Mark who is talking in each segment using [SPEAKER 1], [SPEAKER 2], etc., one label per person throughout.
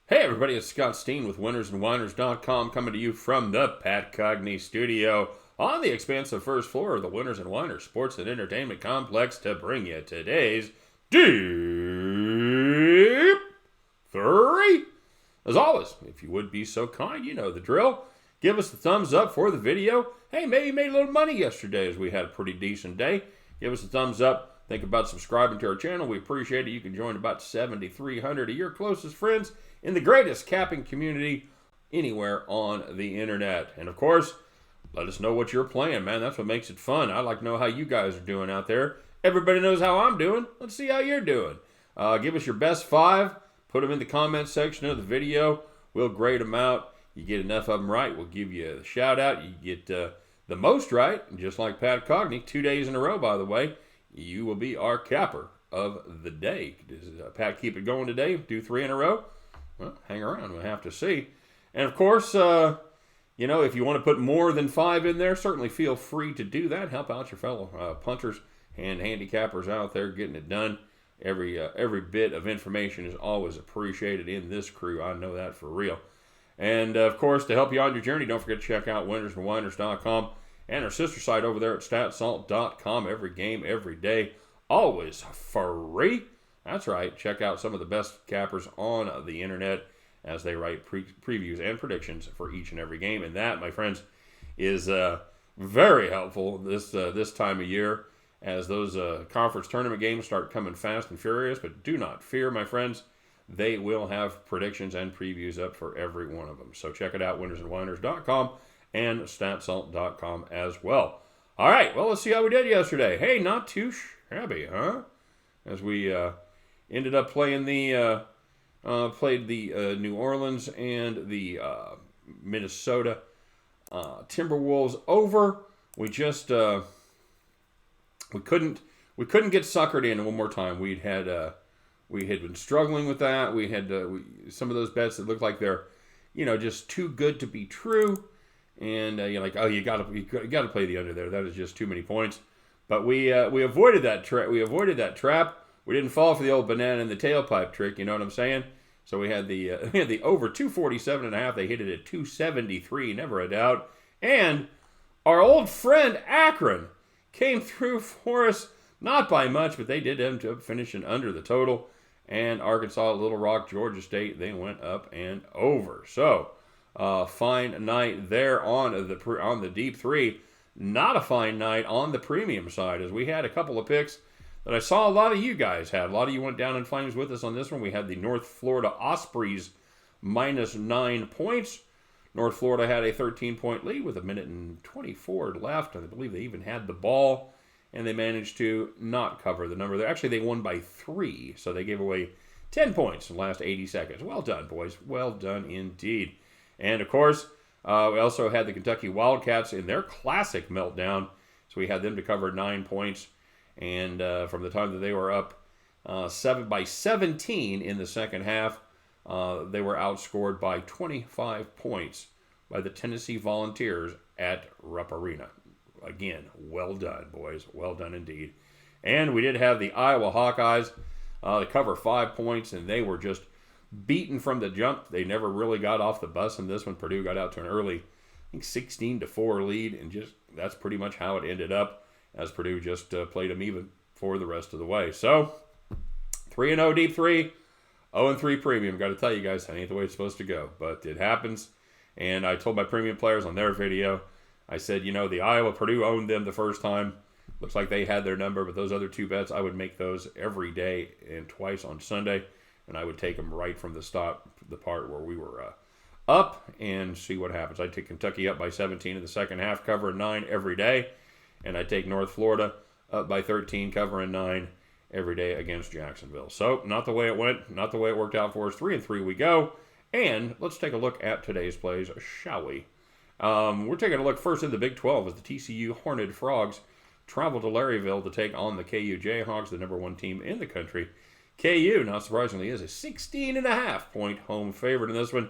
[SPEAKER 1] Hey everybody, it's Scott Steen with winnersandwhiners.com coming to you from the Pat Cogney studio on the expansive first floor of the Winners and Whiners Sports and Entertainment Complex to bring you today's Deep-3. As always, if you would be so kind, you know the drill. Give us the thumbs up for the video. Hey, maybe you made a little money yesterday as we had a pretty decent day. Give us a thumbs up. Think about subscribing to our channel. We appreciate it. You can join about 7,300 of your closest friends in the greatest capping community anywhere on the internet. And of course, let us know what you're playing, man. That's what makes it fun. I'd like to know how you guys are doing out there. Everybody knows how I'm doing. Let's see how you're doing. Give us your best five. Put them in the comment section of the video. We'll grade them out. You get enough of them right, we'll give you a shout out. You get the most right, just like Pat Cogney, 2 days in a row, by the way, you will be our capper of the day. Does Pat keep it going today? Do 3 in a row? Well, hang around. We'll have to see. And, of course, if you want to put more than 5 in there, certainly feel free to do that. Help out your fellow punters and handicappers out there getting it done. Every bit of information is always appreciated in this crew. I know that for real. And, of course, to help you on your journey, don't forget to check out winnersandwhiners.com and our sister site over there at statsalt.com. Every game, every day, always free. That's right. Check out some of the best cappers on the internet as they write previews and predictions for each and every game. And that, my friends, is very helpful this time of year as those conference tournament games start coming fast and furious. But do not fear, my friends. They will have predictions and previews up for every one of them. So check it out, winnersandwhiners.com and statsalt.com as well. All right, well, let's see how we did yesterday. Hey, not too shabby, huh? As we ended up playing the New Orleans and the Minnesota Timberwolves over. We just we couldn't get suckered in one more time. We had been struggling with that. We had some of those bets that look like they're, just too good to be true. And you're like, oh, you got to play the under there. That is just too many points. But we avoided that trap. We avoided that trap. We didn't fall for the old banana in the tailpipe trick. You know what I'm saying? So we had the over 247.5. They hit it at 273. Never a doubt. And our old friend Akron came through for us. Not by much, but they did end up finishing under the total. And Arkansas, Little Rock, Georgia State, they went up and over. So, fine night there on the Deep-3. Not a fine night on the premium side, as we had a couple of picks that I saw a lot of you guys had. A lot of you went down in flames with us on this one. We had the North Florida Ospreys minus 9 points. North Florida had a 13-point lead with 1:24 left. I believe they even had the ball. And they managed to not cover the number there. Actually, they won by 3, so they gave away 10 points in the last 80 seconds. Well done, boys. Well done indeed. And, of course, we also had the Kentucky Wildcats in their classic meltdown. So we had them to cover 9 points. And from the time that they were up 17 in the second half, they were outscored by 25 points by the Tennessee Volunteers at Rupp Arena. Again, well done, boys. Well done indeed. And we did have the Iowa Hawkeyes to cover 5 points, and they were just beaten from the jump. They never really got off the bus in this one. Purdue got out to an early, 16-4 lead, and just that's pretty much how it ended up, as Purdue just played them even for the rest of the way. So, 3-0 Deep-3, 0-3 premium. Got to tell you guys, that ain't the way it's supposed to go, but it happens. And I told my premium players on their video, I said, the Iowa-Purdue owned them the first time. Looks like they had their number, but those other 2 bets, I would make those every day and twice on Sunday, and I would take them right from the part where we were up, and see what happens. I'd take Kentucky up by 17 in the second half, covering 9 every day, and I'd take North Florida up by 13, covering 9 every day against Jacksonville. So, not the way it went, not the way it worked out for us. 3-3 we go, and let's take a look at today's plays, shall we? We're taking a look first in the Big 12 as the TCU Horned Frogs travel to Larryville to take on the KU Jayhawks, the number 1 team in the country. KU, not surprisingly, is a 16.5-point home favorite in this one.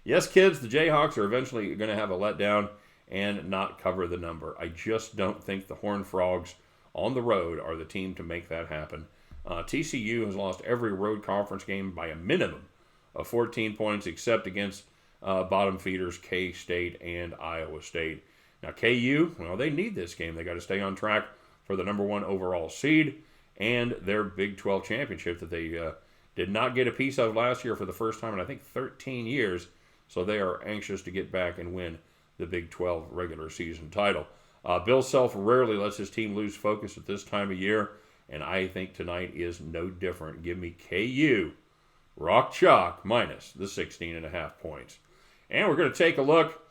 [SPEAKER 1] Yes, kids, the Jayhawks are eventually going to have a letdown and not cover the number. I just don't think the Horned Frogs on the road are the team to make that happen. TCU has lost every road conference game by a minimum of 14 points, except against bottom feeders K-State and Iowa State. Now, KU, well, they need this game. They got to stay on track for the number 1 overall seed and their Big 12 championship that they did not get a piece of last year for the first time in, I think, 13 years. So they are anxious to get back and win the Big 12 regular season title. Bill Self rarely lets his team lose focus at this time of year, and I think tonight is no different. Give me KU, rock chalk, minus the 16.5 points. And we're going to take a look.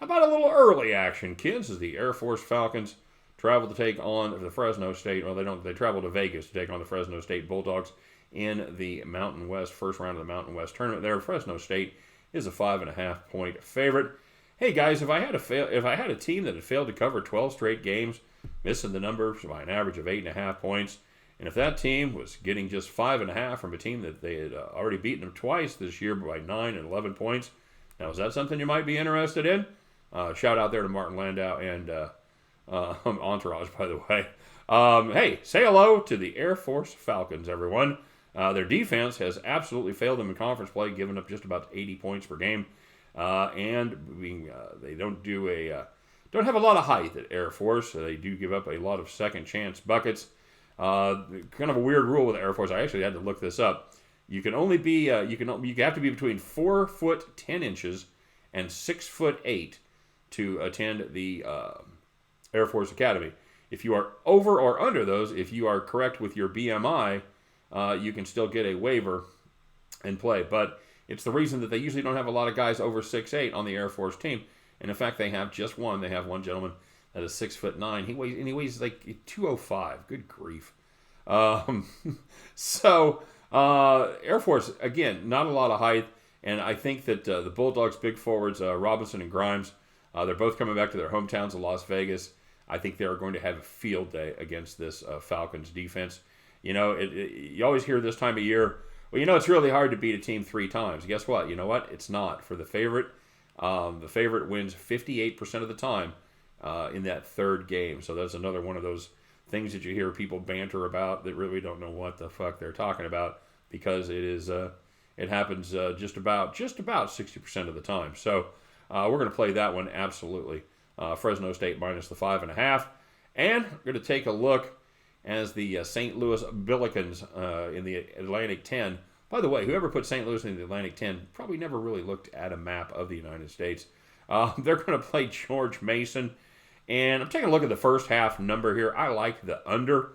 [SPEAKER 1] How about a little early action, kids, as the Air Force Falcons travel to take on the Fresno State. Well, they travel to Vegas to take on the Fresno State Bulldogs in the Mountain West, first round of the Mountain West tournament there. Fresno State is a 5.5 point favorite. Hey guys, if I had a team that had failed to cover 12 straight games, missing the numbers by an average of 8.5 points, and if that team was getting just 5.5 from a team that they had already beaten them twice this year by 9 and 11 points, now is that something you might be interested in? Shout out there to Martin Landau and Entourage, by the way. Hey, say hello to the Air Force Falcons, everyone. Their defense has absolutely failed them in conference play, giving up just about 80 points per game. They don't have a lot of height at Air Force. So they do give up a lot of second chance buckets. Kind of a weird rule with Air Force. I actually had to look this up. You can only be you have to be between 4 foot 10 inches and 6 foot 8 to attend the Air Force Academy. If you are over or under those, if you are correct with your BMI, you can still get a waiver and play. But it's the reason that they usually don't have a lot of guys over 6'8" on the Air Force team. And in fact, they have just one. They have one gentleman that is 6'9". He weighs like 205. Good grief. Air Force, again, not a lot of height. And I think that the Bulldogs' big forwards, Robinson and Grimes, they're both coming back to their hometowns of Las Vegas. I think they're going to have a field day against this Falcons defense. You know, you always hear this time of year, well, you know, it's really hard to beat a team 3 times. Guess what? You know what? It's not. For the favorite wins 58% of the time in that third game. So that's another one of those things that you hear people banter about that really don't know what the fuck they're talking about, because it happens just about 60% of the time. So we're going to play that one absolutely. Fresno State minus the 5.5. And we're going to take a look as the St. Louis Billikens in the Atlantic 10. By the way, whoever put St. Louis in the Atlantic 10 probably never really looked at a map of the United States. They're going to play George Mason. And I'm taking a look at the first half number here. I like the under.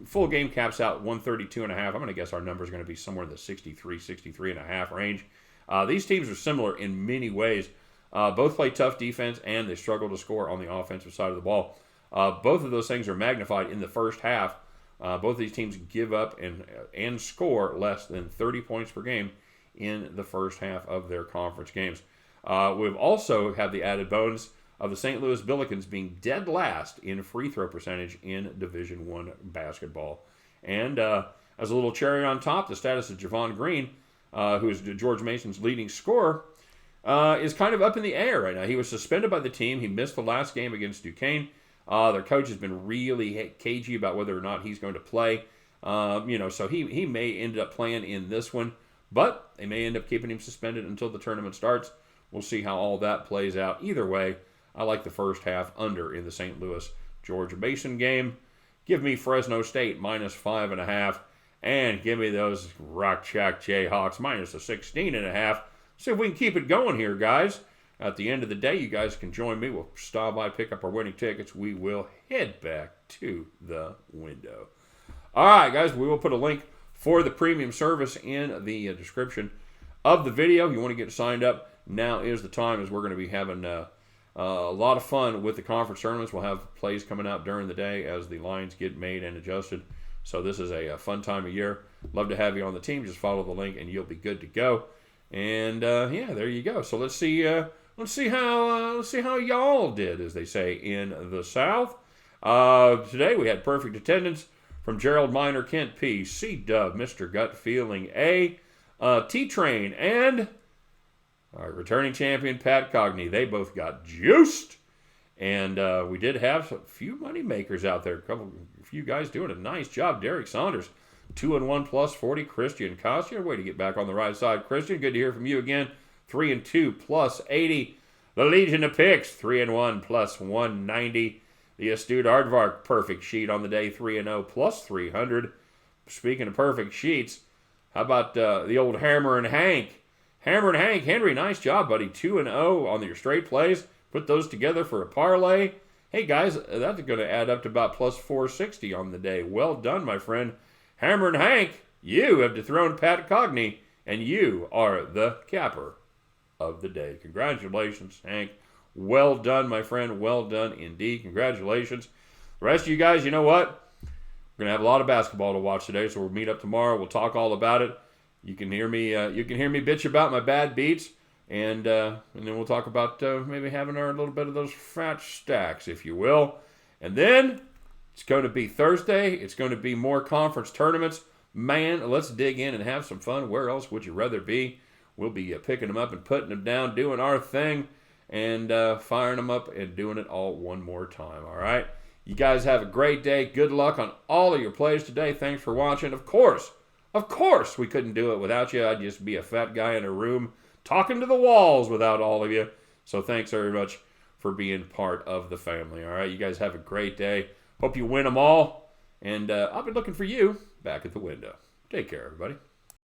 [SPEAKER 1] Full game caps out 132.5. I'm going to guess our number is going to be somewhere in the 63.5 range. These teams are similar in many ways. Both play tough defense, and they struggle to score on the offensive side of the ball. Both of those things are magnified in the first half. Both of these teams give up and score less than 30 points per game in the first half of their conference games. We've also had the added bonus of the St. Louis Billikens being dead last in free throw percentage in Division I basketball. And as a little cherry on top, the status of Javon Green, who is George Mason's leading scorer, is kind of up in the air right now. He was suspended by the team. He missed the last game against Duquesne. Their coach has been really cagey about whether or not he's going to play. So he may end up playing in this one, but they may end up keeping him suspended until the tournament starts. We'll see how all that plays out. Either way, I like the first half under in the St. Louis George Mason game. Give me Fresno State minus 5.5, and give me those Rock Chalk Jayhawks minus the 16.5. See if we can keep it going here, guys. At the end of the day, you guys can join me. We'll stop by, pick up our winning tickets. We will head back to the window. All right, guys, we will put a link for the premium service in the description of the video. If you want to get signed up, now is the time, as we're going to be having a lot of fun with the conference tournaments. We'll have plays coming out during the day as the lines get made and adjusted. So this is a fun time of year. Love to have you on the team. Just follow the link, and you'll be good to go. And there you go. So let's see how y'all did, as they say in the South. Today we had perfect attendance from Gerald Minor, Kent P, C Dub, Mr. Gut Feeling A, T Train, and our returning champion Pat Cogney. They both got juiced, and we did have a few money makers out there. A few guys doing a nice job. Derek Saunders 2-1 plus 40, Christian Costier. Way to get back on the right side, Christian. Good to hear from you again. 3-2 plus 80. The Legion of Picks, 3-1 plus 190. The astute Aardvark perfect sheet on the day, 3-0 plus 300. Speaking of perfect sheets, how about the old Hammer and Hank? Hammer and Hank, Henry, nice job, buddy. 2-0 on your straight plays. Put those together for a parlay. Hey, guys, that's going to add up to about plus 460 on the day. Well done, my friend. Hammer and Hank, you have dethroned Pat Cogney, and you are the capper of the day. Congratulations, Hank. Well done, my friend. Well done indeed. Congratulations. The rest of you guys, you know what? We're going to have a lot of basketball to watch today, so we'll meet up tomorrow. We'll talk all about it. You can hear me bitch about my bad beats, and then we'll talk about maybe having our little bit of those fat stacks, if you will. And then it's going to be Thursday. It's going to be more conference tournaments. Man, let's dig in and have some fun. Where else would you rather be? We'll be picking them up and putting them down, doing our thing, and firing them up and doing it all one more time, all right? You guys have a great day. Good luck on all of your plays today. Thanks for watching. Of course, we couldn't do it without you. I'd just be a fat guy in a room talking to the walls without all of you. So thanks very much for being part of the family, all right? You guys have a great day. Hope you win them all, and I'll be looking for you back at the window. Take care, everybody.